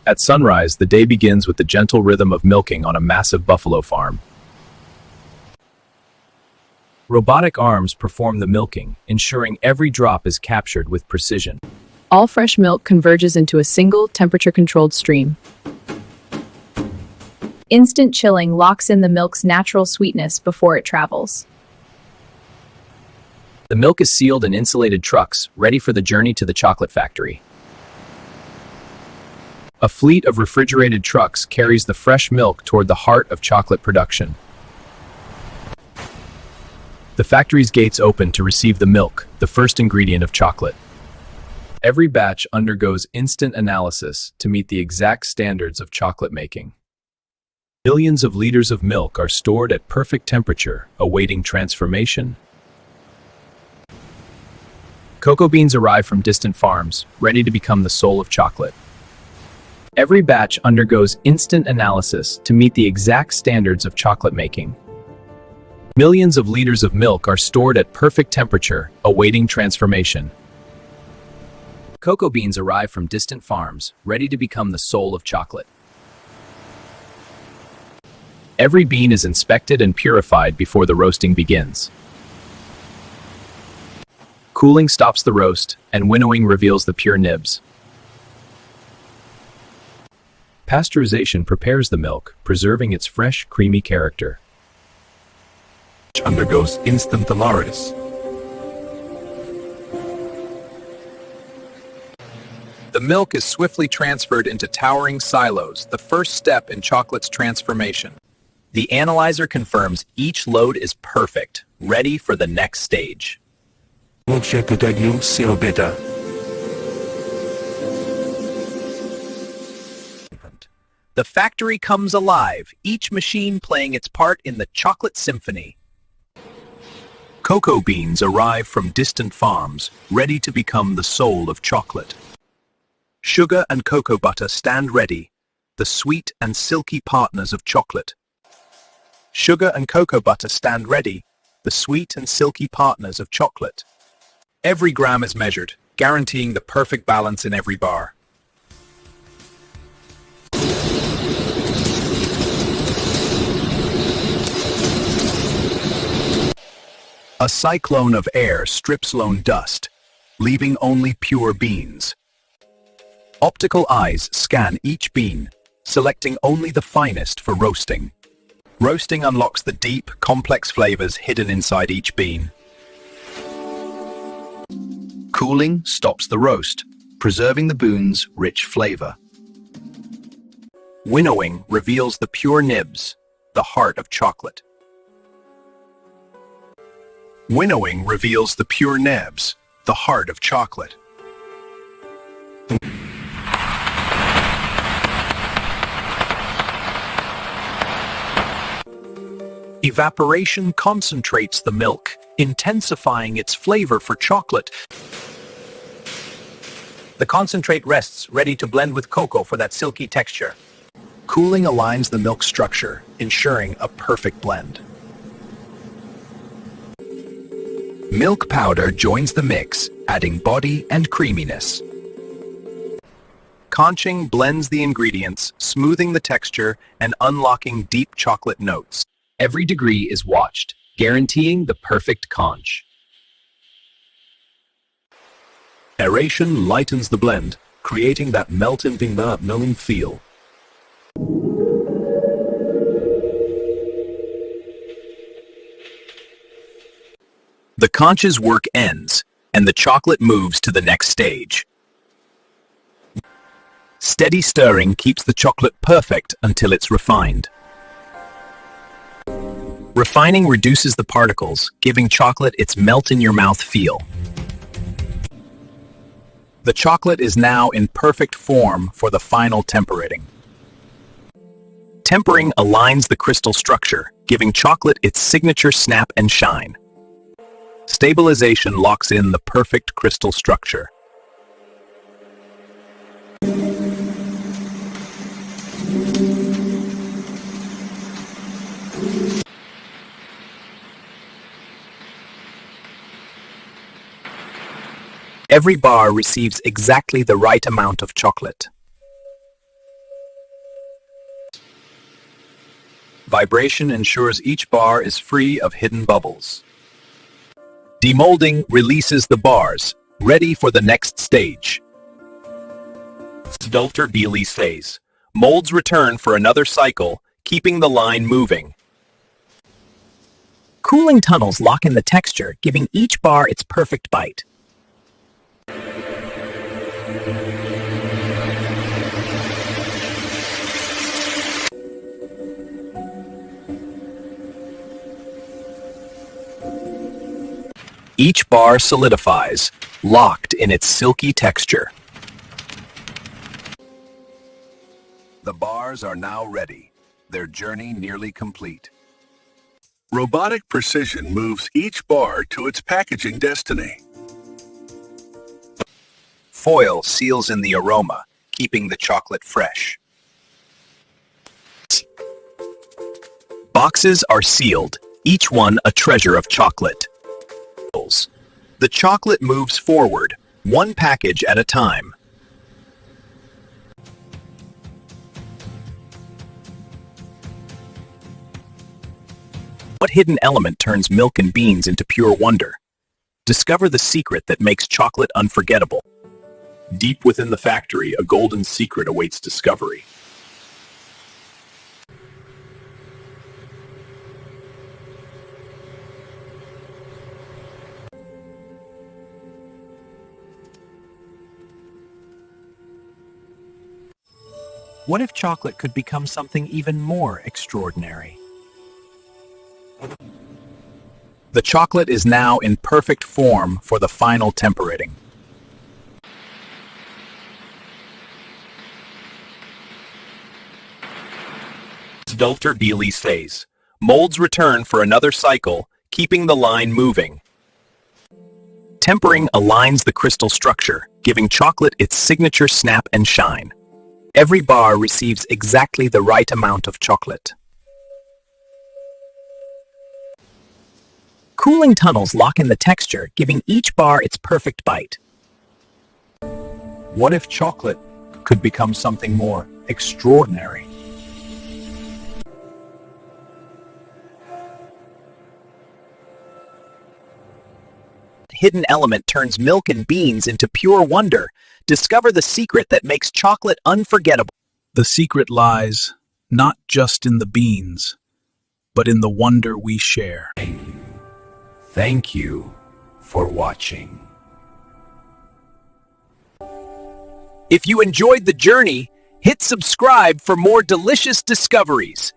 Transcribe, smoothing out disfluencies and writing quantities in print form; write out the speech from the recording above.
At sunrise, the day begins with the gentle rhythm of milking on a massive buffalo farm. Robotic arms perform the milking, ensuring every drop is captured with precision. All fresh milk converges into a single, temperature-controlled stream. Instant chilling locks in the milk's natural sweetness before it travels. The milk is sealed in insulated trucks, ready for the journey to the chocolate factory. A fleet of refrigerated trucks carries the fresh milk toward the heart of chocolate production. The factory's gates open to receive the milk, the first ingredient of chocolate. Every batch undergoes instant analysis to meet the exact standards of chocolate making. Millions of liters of milk are stored at perfect temperature, awaiting transformation. Cocoa beans arrive from distant farms, ready to become the soul of chocolate. Every batch undergoes instant analysis to meet the exact standards of chocolate making. Millions of liters of milk are stored at perfect temperature, awaiting transformation. Cocoa beans arrive from distant farms, ready to become the soul of chocolate. Every bean is inspected and purified before the roasting begins. Cooling stops the roast, and winnowing reveals the pure nibs. Pasteurization prepares the milk, preserving its fresh, creamy character. Undergoes instant analysis. The milk is swiftly transferred into towering silos, the first step in chocolate's transformation. The analyzer confirms each load is perfect, ready for the next stage. The factory comes alive, each machine playing its part in the chocolate symphony. Cocoa beans arrive from distant farms, ready to become the soul of chocolate. Sugar and cocoa butter stand ready, the sweet and silky partners of chocolate. Sugar and cocoa butter stand ready, the sweet and silky partners of chocolate. Every gram is measured, guaranteeing the perfect balance in every bar. A cyclone of air strips lone dust, leaving only pure beans. Optical eyes scan each bean, selecting only the finest for roasting. Roasting unlocks the deep, complex flavors hidden inside each bean. Cooling stops the roast, preserving the bean's rich flavor. Winnowing reveals the pure nibs, the heart of chocolate. Winnowing reveals the pure nibs, the heart of chocolate. Evaporation concentrates the milk, intensifying its flavor for chocolate. The concentrate rests, ready to blend with cocoa for that silky texture. Cooling aligns the milk structure, ensuring a perfect blend. Milk powder joins the mix, adding body and creaminess. Conching blends the ingredients, smoothing the texture and unlocking deep chocolate notes. Every degree is watched, guaranteeing the perfect conch. Aeration lightens the blend, creating that melting feel. The conch's work ends, and the chocolate moves to the next stage. Steady stirring keeps the chocolate perfect until it's refined. Refining reduces the particles, giving chocolate its melt-in-your-mouth feel. The chocolate is now in perfect form for the final tempering. Tempering aligns the crystal structure, giving chocolate its signature snap and shine. Stabilization locks in the perfect crystal structure. Every bar receives exactly the right amount of chocolate. Vibration ensures each bar is free of hidden bubbles. Demolding releases the bars, ready for the next stage. Sculptor Beely stays. Molds return for another cycle, keeping the line moving. Cooling tunnels lock in the texture, giving each bar its perfect bite. Each bar solidifies, locked in its silky texture. The bars are now ready, their journey nearly complete. Robotic precision moves each bar to its packaging destiny. Foil seals in the aroma, keeping the chocolate fresh. Boxes are sealed, each one a treasure of chocolate. The chocolate moves forward, one package at a time. What hidden element turns milk and beans into pure wonder? Discover the secret that makes chocolate unforgettable. Deep within the factory, a golden secret awaits discovery. What if chocolate could become something even more extraordinary? The chocolate is now in perfect form for the final temperating. Sculptor Beely stays. Molds return for another cycle, keeping the line moving. Tempering aligns the crystal structure, giving chocolate its signature snap and shine. Every bar receives exactly the right amount of chocolate. Cooling tunnels lock in the texture, giving each bar its perfect bite. What if chocolate could become something more extraordinary? Hidden element turns milk and beans into pure wonder. Discover the secret that makes chocolate unforgettable. The secret lies not just in the beans, but in the wonder we share. Thank you for watching. If you enjoyed the journey, hit subscribe for more delicious discoveries.